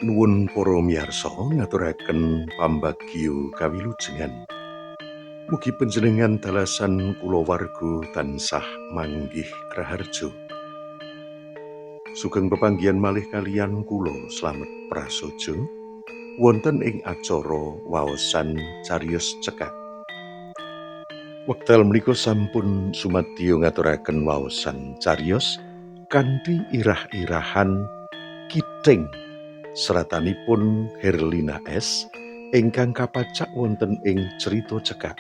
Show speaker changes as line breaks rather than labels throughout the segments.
Nuwun para miyarsa ngaturaken pambagyo kawilujengan. Mugi panjenengan dalasan kulawarga tansah manggih raharja. Sugeng pepanggihan malih kaliyan kula slamet prasaja wonten ing acara waosan cariyos cekak. Wekdal menika sampun sumadya ngaturaken waosan cariyos kanthi irah-irahan Kiting seratanipun Herlina S ingkang kapacak wonten ing Cerita Cekak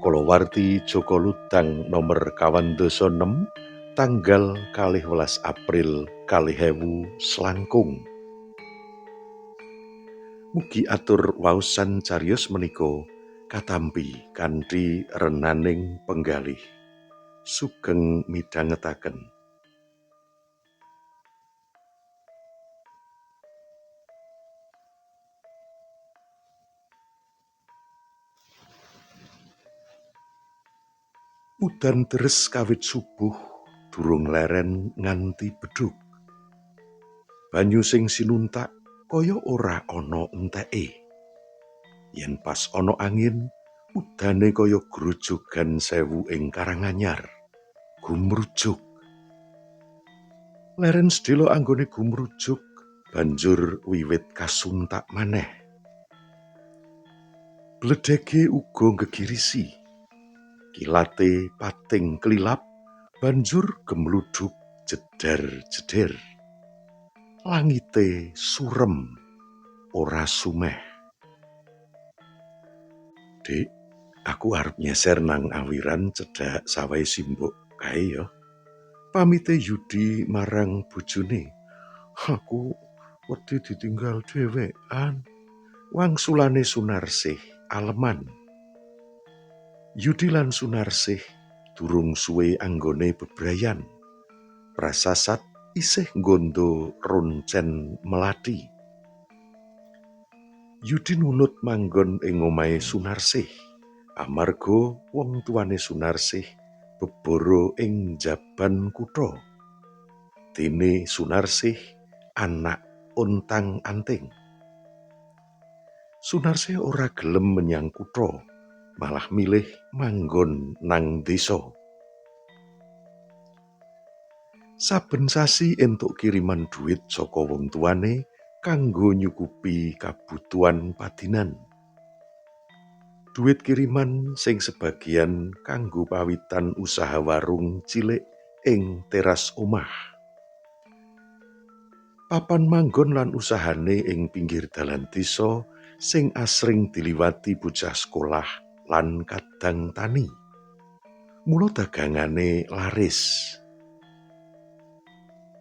kalawarti Joko Ludang nomor 26 tanggal 12 April 2000 Mugi atur waosan cariyos menika katampi kanthi renaning penggalih. Sugeng midhangetaken. Udan deres kawit subuh durung leren nganti bedhug. Banyu sing sinuntak kaya ora ana enteke. Yen pas ana angin, udane kaya grojogan sewu ing Karanganyar. Gumrujuk. Leren sedhela anggone gumrujuk banjur wiwit kasuntak maneh. Bledhege uga gegirisi. Kilate pating kelilap banjur gemluduk jedar-jeder. Langite surem ora sumeh. Dik, aku arep nyeser nang awiran cedhak Sawai Simbok kae ya. Pamite Yudi marang bojone. Aku wedi ditinggal dhewekan. Wangsulane Sunarsih aleman. Yudi lan Sunarsih durung suwe anggone bebrayan. Prasasat isih nggondo roncen melati. Yudi nunut manggon ing omahe Sunarsih. Amarga wong tuane Sunarsih beboro ing jaban kutha. Dene Sunarsih anak ontang-anting. Sunarsih ora gelem menyang kutha, malah milih manggon nang desa. Saben sasi entuk kiriman duit saka wong tuane kanggo nyukupi kabutuhan padinan. Duit kiriman sing sebagian kanggo pawitan usaha warung cilik ing teras omah. Papan manggon lan usahane ing pinggir dalan desa sing asring diliwati bocah sekolah lan kadang tani. Mula dagangane laris.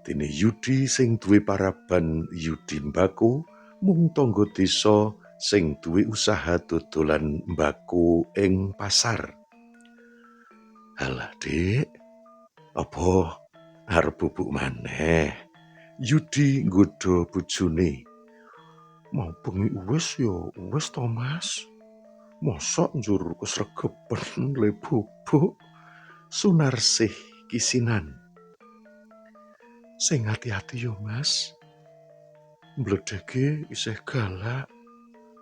Dene Yudi sing duwe paraban Yudi Mbako mung tangga desa sing duwe usaha dodolan mbako ing pasar. Halah, Dik. Apa arep bubuk maneh? Yudi nggodha bojone. Mau bengi wis to, Mas. Mosok njur kesregepen le bubuk. Sunarsih kisinan. Sing hati-hati yo, Mas. Mbledhege isih galak.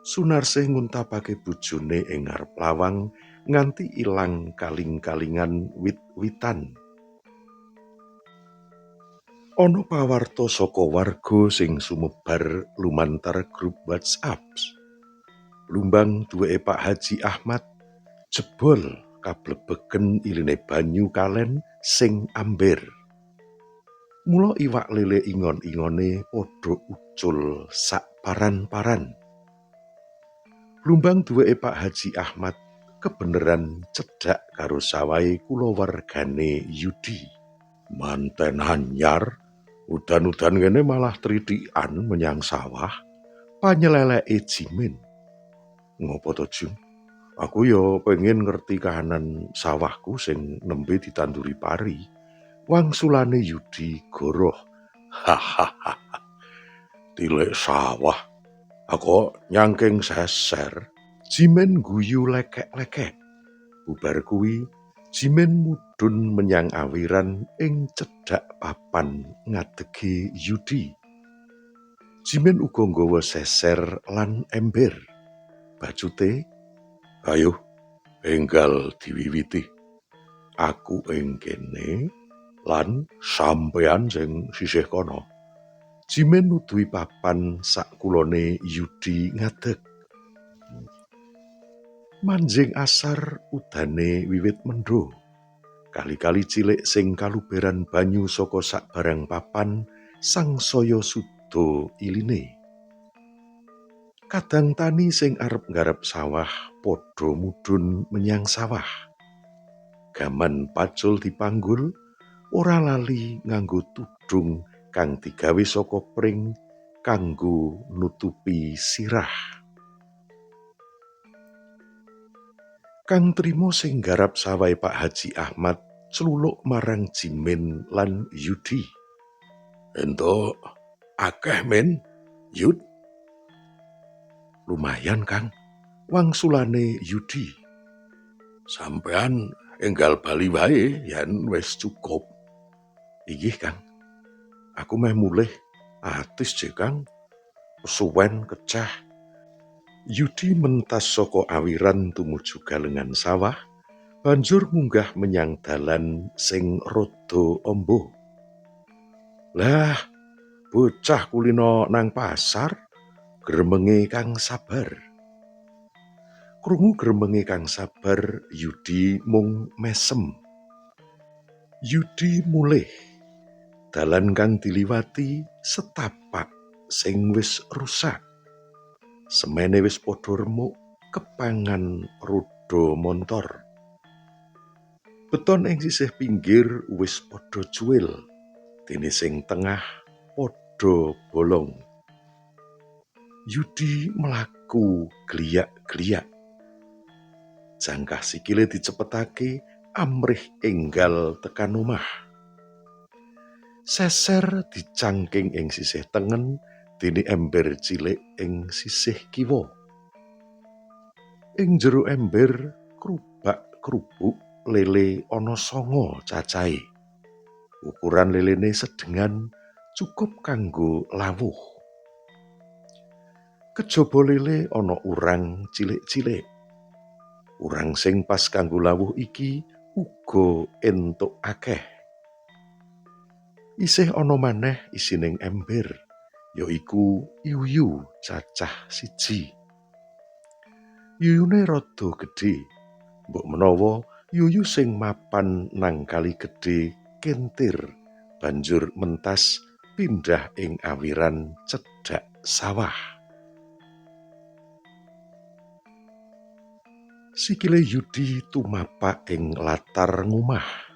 Sunarsih nguntapake bojone ing ngarep lawang nganti ilang kaling-kalingan wit-witan. Ana pawarta saka warga sing sumebar lumantar grup WhatsApp. Lumbang duweke Pak Haji Ahmad jebol kablebegen iline banyu kalen sing amber. Mula iwak lele ingon-ingone padha ucul sak paran-paran. Lumbang duweke Pak Haji Ahmad kebeneran cedhak karo sawai kulawargane Yudi. Manten anyar, udan-udan kene malah tritikan menyang sawah. Panyeleleke Jimin. Ngopo to, Jum? Aku yo pengen ngerti kahanan sawahku sing nembe ditanduri pari. Wangsulane Yudi goroh. Hahaha. Tilek sawah. Aku nyangking seser. Jimin guyu lekek-lekek. Bubar kuwi, Jimin mudhun menyang awiran ing cedhak papan ngadegi Yudi. Jimin uga nggawa seser lan ember. Bacute, "Ayo, enggal diwiwiti. Aku ing kene lan sampeyan sing sisih kono." Jimin nuduhi papan sakulone Yudi ngadeg. Manjing asar udane wiwit mendho. Kali-kali cilik sing kaluberan banyu saka sakbarang papan sangsaya suda iline. Kadang tani sing arep nggarap sawah padha mudhun menyang sawah. Gaman pacul dipanggul, ora lali nganggo tudung kang digawe saka pring kanggo nutupi sirah. Kang trimo sing nggarap sawahe Pak Haji Ahmad celuluk marang Jimin lan Yudi. "Entuk akeh men, Yud?" "Lumayan, Kang," wangsulane Yudi. "Sampean enggal bali wae yen wis cukup." "Inggih, Kang. Aku meh mulih atis je, Kang. Suwen kecah." Yudi mentas saka awiran tumuju galengan sawah, banjur munggah menyang dalan sing rada amba. "Lah, bocah kulino nang pasar," gremenge Kang Sabar. Krungu gremenge Kang Sabar, Yudi mung mesem. Yudi mulih. Dalan kang diliwati setapak sing wis rusak. Semene wis padha remuk, kepangan roda montor. Beton ing sisih pinggir wis padha cuwil, dene sing tengah padha bolong. Yudi mlaku gliyak-gliyak. Jangkah sikile dicepetake amrih enggal tekan omah. Seser dicangking ing sisih tengen, dene ember cilik ing sisih kiwa. Ing jero ember krubak-krubuk lele ana 9 cacahe. Ukuran lelene sedengan, cukup kanggo lawuh. Kejaba lele ana urang cilik-cilik. Urang sing pas kanggo lawuh iki uga entuk akeh. Isih ana maneh isining ember, yaiku yuyu cacah 1. Yuyune rada gedhe, mbok menawa yuyu sing mapan nang kali gedhe kentir banjur mentas pindah ing awiran cedhak sawah. Sikile Yudi tumapak ing latar ngomah.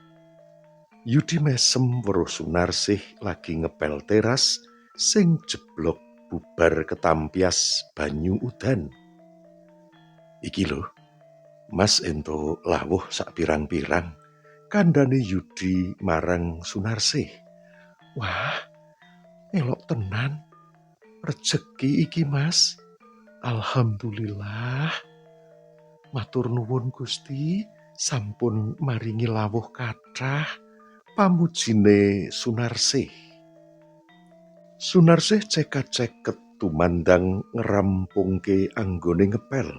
Yudi mesem weruh Sunarsih lagi ngepel teras sing jeblok bubar ketampias banyu udan. "Iki lho, Mas entuk lawuh sak pirang-pirang," kandhane Yudi marang Sunarsih. "Wah, elok tenan. Rejeki iki, Mas. Alhamdulillah. Matur nuwun Gusti, sampun maringi lawuh kathah," pamujine Sunarsih. Sunarsih ceket-ceket tumandang ngerampungke anggone ngepel.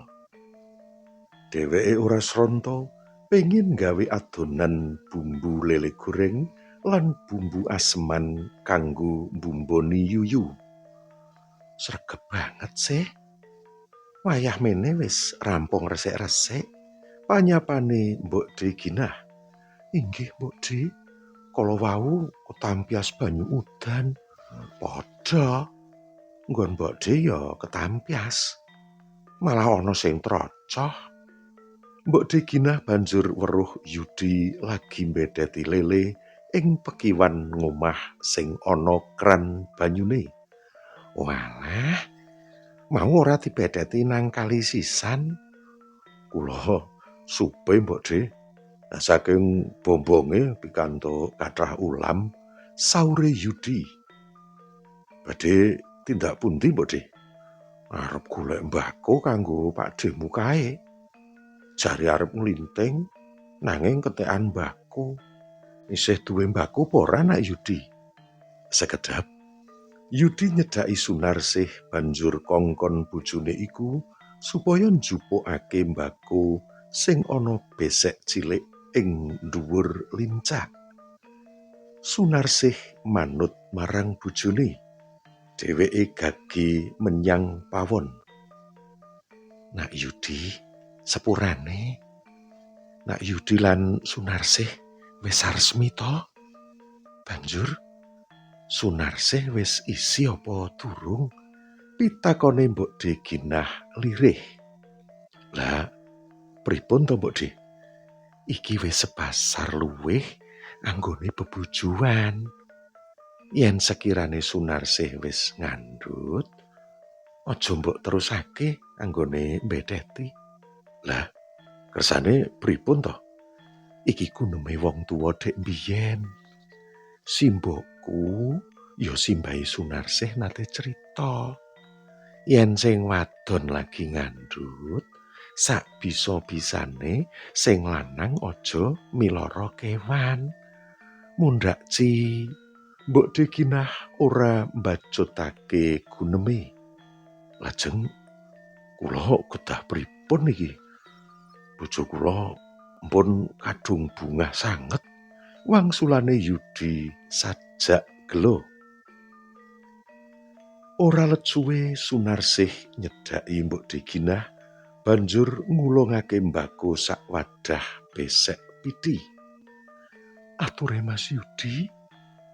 Dheweke ora sranta pengin gawe adonan bumbu lele goreng lan bumbu aseman kanggo mbumboni yuyu. Sregep banget sih. Wayah mene wis rampung resik-resik. Panyapane Mbok De Ginah. "Inggih, Mbok De. Kala wau ketampias banyu udan." "Padha. Nggon Mbok De ya ketampias. Malah ana sing trocoh." Mbok De Ginah banjur weruh Yudi lagi mbedeti lele ing pekiwan ngomah sing ana kran banyune. "Walah, mau ora dibedeti nang kali sisan?" "Kula supe, Mbok De. Saking bombonge pikantuk kathah ulam," saure Yudi. "Badhe tindak pundi, Mbok De?" Arep golek mbako kanggo pakdhemu kae. Jare arep nglinting nanging ketekan mbako. Isih duwe mbako apa ora Nak Yudi? Sekedhap Yudi nyedhaki Sunarsih banjur kongkon bojone iku supaya njupukake mbako sing ana besek cilik ing dhuwur lincah. Sunarsih manut marang bojone. Dheweke gage menyang pawon. Nak Yudi, sepurane Nak Yudi lan Sunarsih wis resmi to? Banjur Sunarsih wis isi apa durung? Pitakone Mbok De Ginah lirih. Lah, pripun to Mbok De? Iki wis sebasar luwih anggone bebujuan. Yen sekirane Sunarsih wis ngandhut, aja mbok terusake anggone mbedheti. Lah, kersane pripun to? Iki guneme wong tuwa dek mbiyen. Simbokku ya simbahe Sunarsih nate cerita. Yen sing wadon lagi ngandhut, sak bisa-bisane sing lanang aja miloro kewan. Mundhak Ci, Mbok De Ginah ora mbacutake guneme. Lajeng kula kedah pripun iki? Bojo kula mpun kadung bungah sanget. Wangsulane Yudi sajak gelo. Ora let suwe Sunarsih nyedhaki Mbok De Ginah banjur ngulungake mbako sak wadah besek piti. Ature Mas Yudi,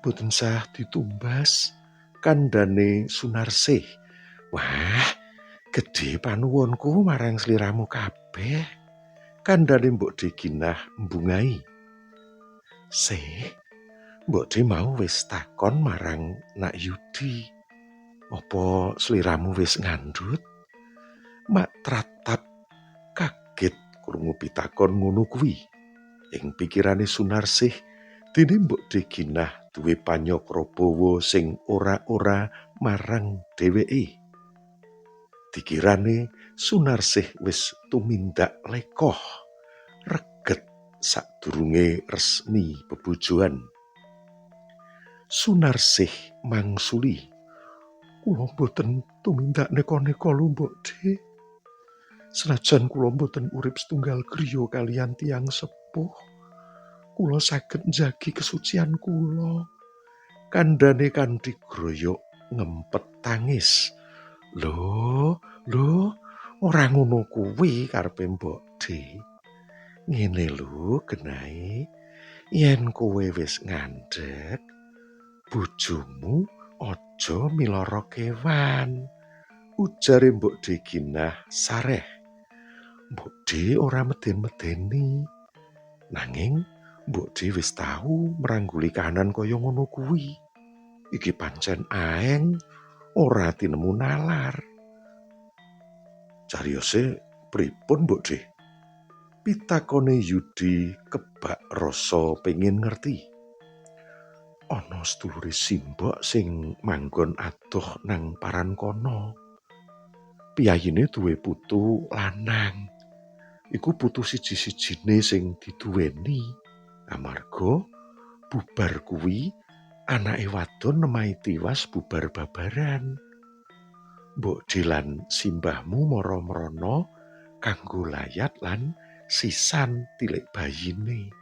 boten sah ditumbas, kandhane Sunarsih. Wah, gedhe panuwunku marang sliramu kabeh, kandhane Mbok De Ginah mbungai. Mbok De mau wis takon marang Nak Yudi, apa sliramu wis ngandhut? Mak tratap kaget krungu pitakon ngono kuwi. Ing pikirane Sunarsih, dene Mbok De Ginah duwe panyokrabawa sing ora-ora marang dheweke. Dikirane Sunarsih wis tumindak lekoh, reget sadurunge resmi bebojoan. Sunarsih mangsuli, kula mboten tumindak neka-neka lho Mbok De. Senajan kula mboten urip setunggal griya kaliyan tiyang sepuh, kula saged njagi kesucian kula. Kandhane kanthi groyok ngempet tangis. Lho, ora ngono kuwi karepe Mbok De. Ngene lho genahe, yen kowe wis ngandhek, bojomu aja miloro kewan. Ujare Mbok De Ginah sareh. Mbok De ora meden-medeni. Nanging Mbok De wis tau mrangguli kahanan kaya ngono kuwi. Iki pancen aeng, ora tinemu nalar. Cariyose pripun Mbok De? Pitakone Yudi kebak rasa pengin ngerti. Ana sedulure simbok sing manggon adoh nang paran kono. Piyayine duwe putu lanang. Iku putu siji-sijine sing diduweni. Amarga bubar kuwi anake wadon nemahi tiwas bubar babaran. Mbok De lan simbahmu mara mrana kanggo layat lan sisan tilik bayine.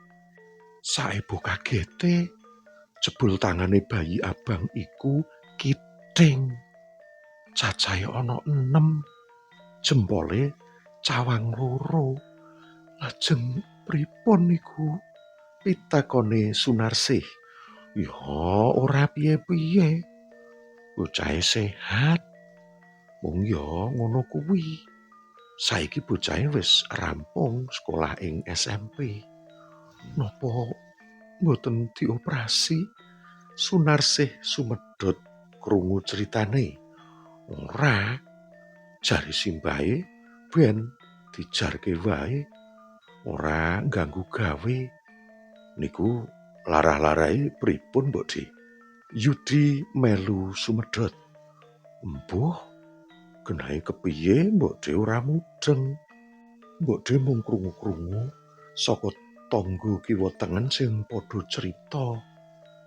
Saebo kagete, jebul tangane bayi abang iku kithing. Cacahe ana 6, jempole cawang loro. Lajeng pripun niku? Pitakone Sunarsih. Ya ora piye-piye. Bocahe sehat. Mung ya ngono kuwi. Saiki bocahe wis rampung sekolah ing SMP. Napa mboten dioperasi? Sunarsih sumedhot krungu critane. Ora, jare simbahe ben dijarke wae, ora ganggu gawe. Niku larah-larahe pripun Mbok De? Yudi melu sumedhot. Embuh, Genahe kepiye Mbok Dhe ora mudeng. Mbok Dhe mung krungu-krungu saka tangga kiwa tengen sing padha crita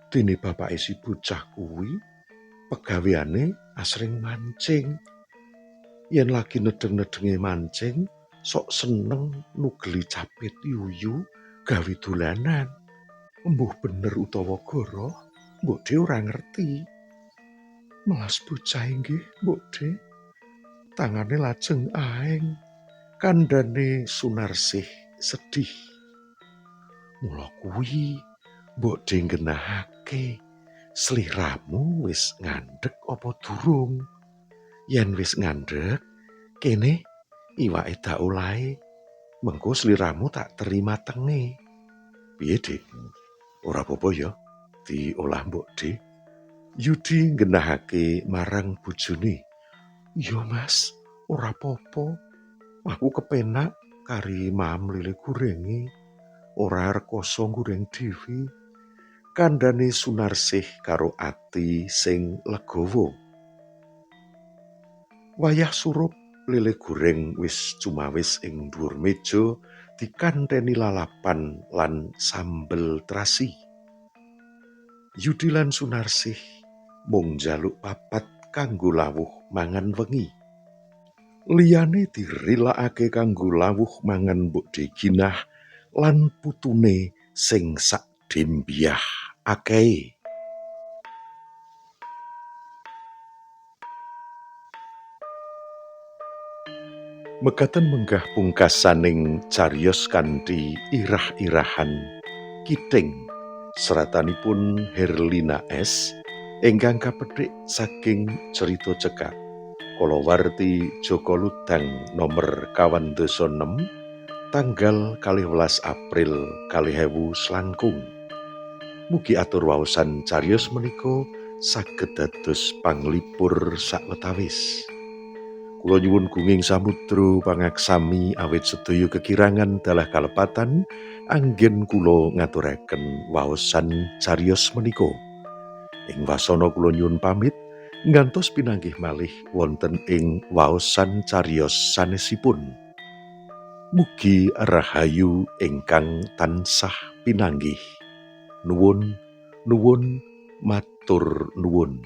dene bapake si bocah kuwi pegaweane asring mancing. Yen lagi nedeng-nedenge mancing, sok seneng nugeli capit yuyu gawe dolanan. Embuh bener utawa goroh, Mbok Dhe ora ngerti. Melas bocah inggih, Mbok Dhe. Tangane lajeng aeng, kandhane Sunarsih sedih. Mula kuwi Mbok Dhe nggenahake, sliramu wis ngandhek apa durung? Yen wis ngandhek, kene iwake dak olahe, mengko sliramu tak terima tenge. Piye, Dik? Ora apa-apa ya diolah Mbok Dhe? Yudi nggenahake marang bojone. Iya Mas, ora apa-apa. Aku kepenak kari mam lele gorenge, ora rekoso goreng dhewe. Kandhane Sunarsih karo ati sing legawa. Wayah surup lele goreng wis cumawis ing dhuwur meja dikanteni lalapan lan sambel terasi. Yudi lan Sunarsih mung njaluk papat kanggo lawuh mangan wengi. Liyane dirilakake kanggo lawuh mangan Mbok Dhe Ginah lan putune sing sak dembyah akehe. Mekaten menggah pungkasaning cariyos kanthi irah-irahan Kiting seratanipun Herlina S. ingkang kapethik saking cerita cekak kalawarti Joko Ludang nomer 26 tanggal 12 April 2019. Mugi atur waosan cariyos menika saged dados panglipur sawetawis. Kula nyuwun gunging samudra pangaksami awit sedaya kekirangan dalah kalepatan anggen kula ngaturaken waosan cariyos menika. Ing wasana kula nyuwun pamit ngantos pinanggih malih wonten ing waosan cariyos sanesipun. Mugi rahayu ingkang tansah pinanggih. Nuwun, nuwun, matur nuwun.